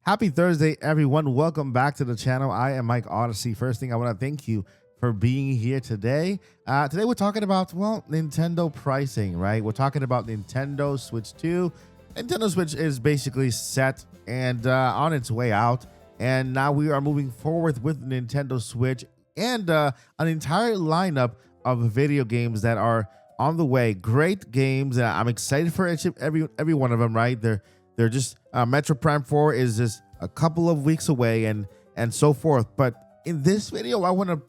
Happy Thursday, everyone. Welcome back to the channel. I am Mike Odyssey. First thing, I want to thank you for being here today. Today, we're talking about, well, Nintendo pricing, right? We're talking about Nintendo Switch 2. Nintendo Switch is basically set and on its way out. And now we are moving forward with Nintendo Switch and an entire lineup of video games that are on the way. Great games. I'm excited for every one of them, right? They're just Metroid Prime 4 is just a couple of weeks away and so forth. But in this video, I want to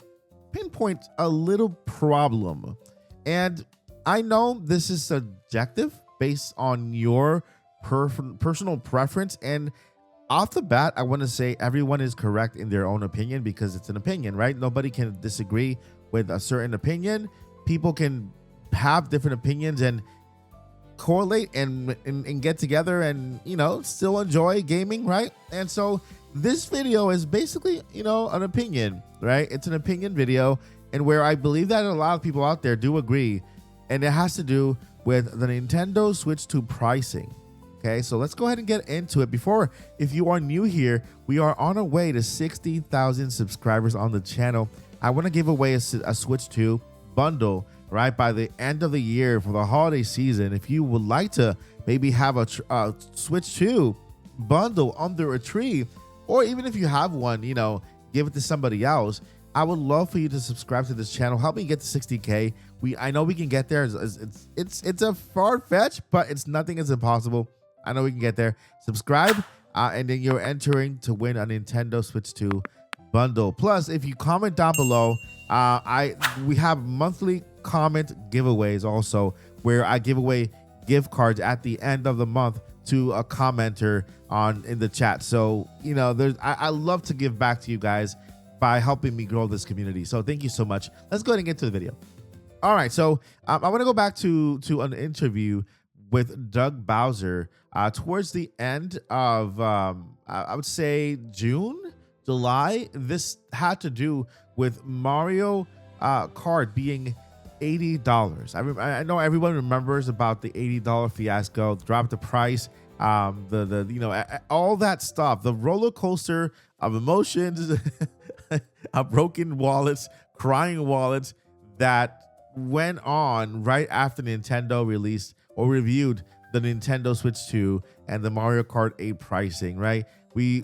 pinpoint a little problem. And I know this is subjective based on your personal preference. And off the bat, I want to say everyone is correct in their own opinion because it's an opinion, right? Nobody can disagree with a certain opinion. People can have different opinions and correlate and get together and, you know, still enjoy gaming, right? And so this video is basically, you know, an opinion, right? It's an opinion video, and where I believe that a lot of people out there do agree, and it has to do with the Nintendo Switch 2 pricing. Okay, so let's go ahead and get into it. Before, if you are new here, we are on our way to 60,000 subscribers on the channel. I want to give away a Switch 2 bundle right by the end of the year for the holiday season. If you would like to maybe have a Switch 2 bundle under a tree, or even if you have one, you know, give it to somebody else, I would love for you to subscribe to this channel. Help me get to 60K. I know we can get there. It's a far fetch, but it's nothing is impossible. I know we can get there. Subscribe, and then you're entering to win a Nintendo Switch 2 bundle. Plus, if you comment down below, we have monthly comment giveaways also, where I give away gift cards at the end of the month to a commenter in the chat. So, you know, I love to give back to you guys by helping me grow this community. So thank you so much. Let's go ahead and get to the video. All right, so I want to go back to an interview with Doug Bowser towards the end of I would say June, July. This had to do with Mario Kart being $80. I know everyone remembers about the $80 fiasco, drop the price, the you know, all that stuff, the roller coaster of emotions, broken wallets, crying wallets that went on right after Nintendo released or reviewed the Nintendo Switch 2 and the Mario Kart 8 pricing, right? The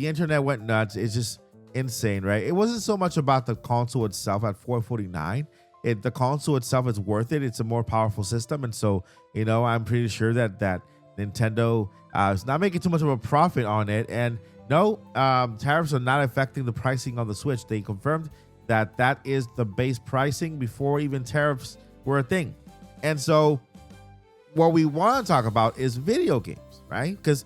internet went nuts. It's just insane, right? It wasn't so much about the console itself at $449. The console itself is worth it. It's a more powerful system, and so, you know, I'm pretty sure that Nintendo is not making too much of a profit on it. And no, tariffs are not affecting the pricing on the Switch. They confirmed that is the base pricing before even tariffs were a thing. And so what we want to talk about is video games, right? Because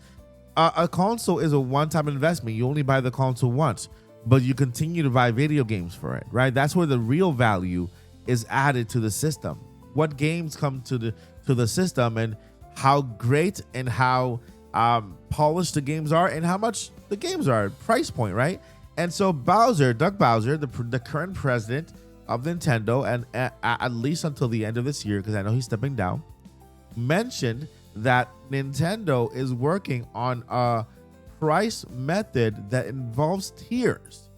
a console is a one-time investment. You only buy the console once, but you continue to buy video games for it, right? That's where the real value is added to the system. What games come to the system, and how great and how polished the games are, and how much the games are, price point, right? And so Doug Bowser, the current president of Nintendo, and at least until the end of this year, because I know he's stepping down, mentioned that Nintendo is working on a price method that involves tiers,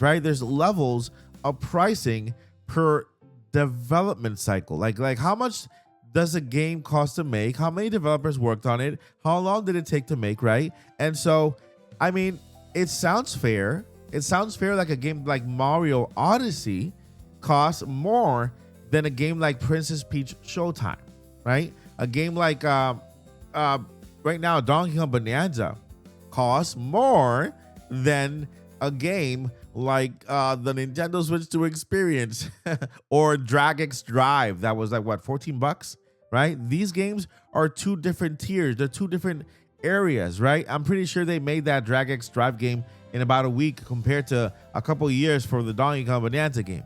right? There's levels of pricing per development cycle. Like how much does a game cost to make? How many developers worked on it? How long did it take to make, right? And so, I mean, it sounds fair. It sounds fair, like a game like Mario Odyssey costs more than a game like Princess Peach Showtime, right? A game like right now Donkey Kong Bonanza costs more than a game like the Nintendo Switch 2 Experience or Drag X Drive that was like what, $14, right? These games are two different tiers. They're two different areas, right? I'm pretty sure they made that Drag X Drive game in about a week compared to a couple of years for the Donkey Kong Bonanza game.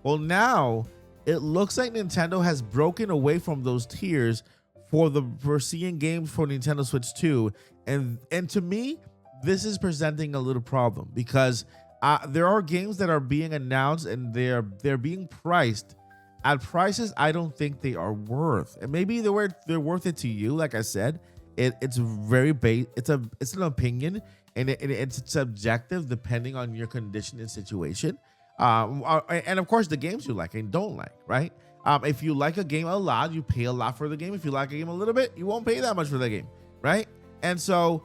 Well, now it looks like Nintendo has broken away from those tiers for seeing games for Nintendo Switch 2, and to me, this is presenting a little problem because there are games that are being announced and they're being priced at prices I don't think they are worth. And maybe they're worth it to you, like I said, It's very base. It's an opinion, and it's subjective depending on your condition and situation. And of course the games you like and don't like, right? If you like a game a lot, you pay a lot for the game. If you like a game a little bit, you won't pay that much for the game, right? And so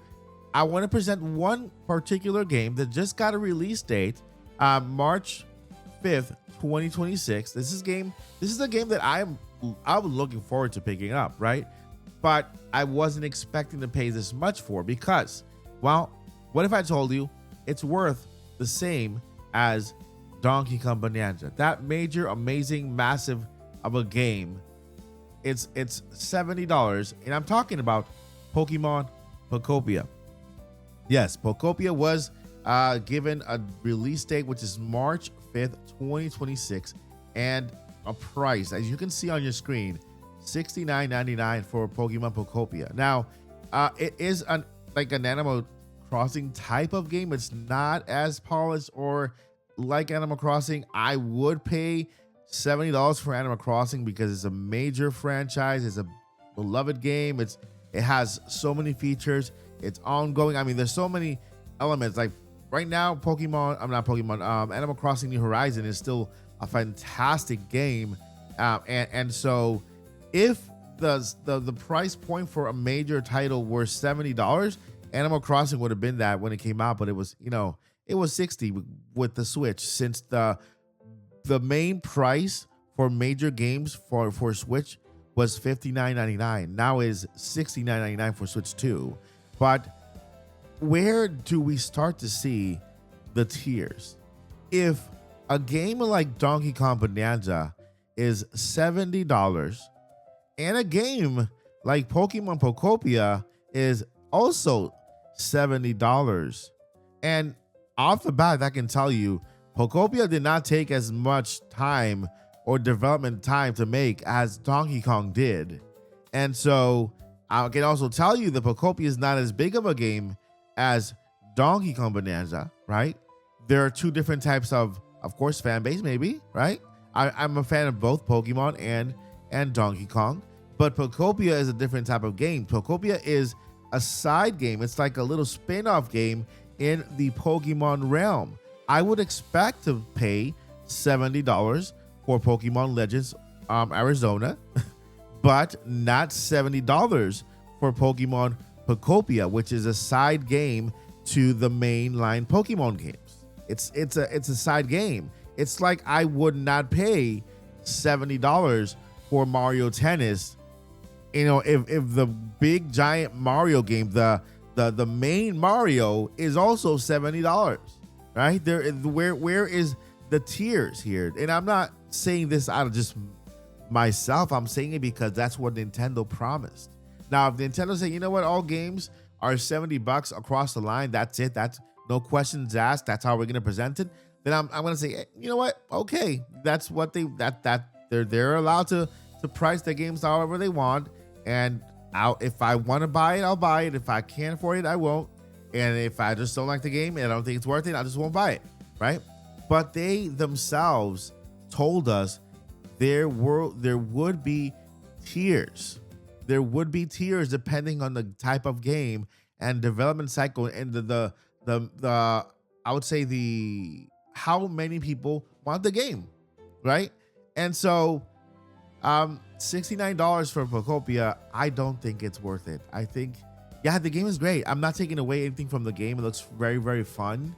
I want to present one particular game that just got a release date, March 5th, 2026. This is a game that I was looking forward to picking up, right? But I wasn't expecting to pay this much for, because, well, what if I told you it's worth the same as Donkey Kong Bonanza, that major, amazing, massive of a game? It's $70, and I'm talking about Pokemon Pokopia. Yes, Pokopia was given a release date, which is March 5th, 2026, and a price, as you can see on your screen, $69.99 for Pokemon Pokopia. Now, it is like an Animal Crossing type of game. It's not as polished or like Animal Crossing. I would pay $70 for Animal Crossing because it's a major franchise. It's a beloved game. It has so many features. It's ongoing. I mean, there's so many elements. Like right now, Animal Crossing New Horizon is still a fantastic game. And so if the price point for a major title were $70, Animal Crossing would have been that when it came out, but it was, it was $60 with the Switch, since the main price for major games for Switch was $59.99. Now is $69.99 for Switch 2. But where do we start to see the tiers? If a game like Donkey Kong Bonanza is $70, and a game like Pokemon Pokopia is also $70, and off the bat, I can tell you, Pokopia did not take as much time or development time to make as Donkey Kong did. And so I can also tell you that Pokopia is not as big of a game as Donkey Kong Bonanza, right? There are two different types of course, fan base, maybe, right? I'm a fan of both Pokemon and Donkey Kong, but Pokopia is a different type of game. Pokopia is a side game. It's like a little spin-off game in the Pokemon realm. I would expect to pay $70 for Pokemon Legends Arizona, but not $70 for Pokemon Pokopia, which is a side game to the mainline Pokemon games. It's a side game. It's like I would not pay $70 for Mario Tennis, if the big giant Mario game, the main Mario, is also $70, right? Where is the tiers here? And I'm not saying this out of just myself. I'm saying it because that's what Nintendo promised. Now, if Nintendo say, you know what, all games are $70 across the line, that's it. That's no questions asked. That's how we're gonna present it. Then I'm gonna say, hey, you know what? Okay, that's what they're allowed to price their games however they want. And if I want to buy it, I'll buy it. If I can't afford it, I won't. And if I just don't like the game and I don't think it's worth it, I just won't buy it, right? But they themselves told us there would be tiers. There would be tiers depending on the type of game and development cycle and the I would say how many people want the game, right? And so $69 for Pokopia, I don't think it's worth it. I think, yeah, the game is great. I'm not taking away anything from the game. It looks very, very fun.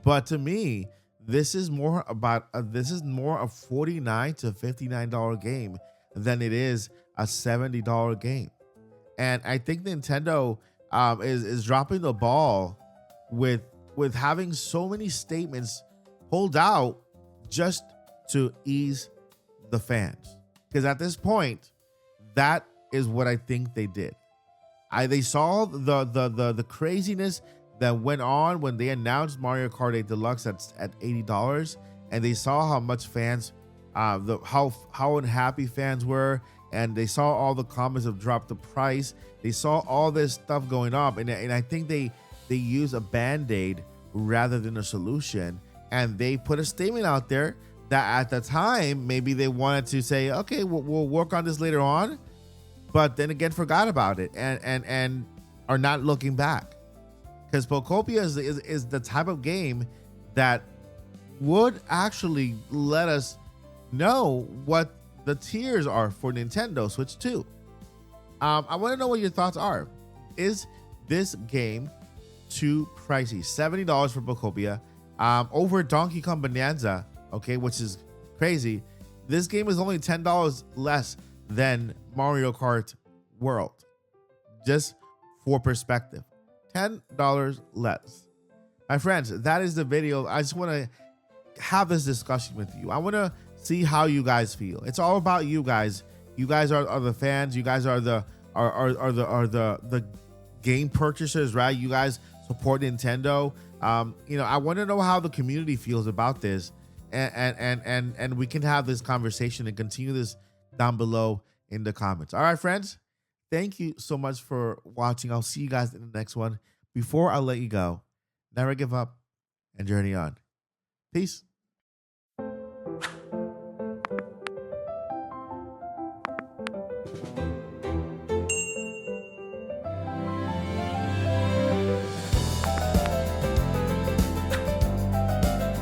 But to me, this is more a $49 to $59 game than it is a $70 game. And I think Nintendo is dropping the ball with having so many statements pulled out just to ease the fans. Because at this point, that is what I think they did. They saw the craziness that went on when they announced Mario Kart 8 Deluxe at $80, and they saw how much fans, how unhappy fans were, and they saw all the comments of drop the price. They saw all this stuff going on, and I think they use a band-aid rather than a solution, and they put a statement out there that at the time maybe they wanted to say, okay, we'll work on this later on, but then again forgot about it, and are not looking back, because Pokopia is the type of game that would actually let us know what the tiers are for Nintendo Switch 2. I want to know what your thoughts are. Is this game too pricey? $70 for Pokopia, over Donkey Kong Bonanza, okay, which is crazy. This game is only $10 less than Mario Kart World. Just for perspective, $10 less. My friends, that is the video. I just want to have this discussion with you. I want to see how you guys feel. It's all about you guys. You guys are the fans. You guys are the game purchasers, right? You guys support Nintendo. I want to know how the community feels about this, and we can have this conversation and continue this down below in the comments. All right, friends. Thank you so much for watching. I'll see you guys in the next one. Before I let you go, never give up and journey on. Peace.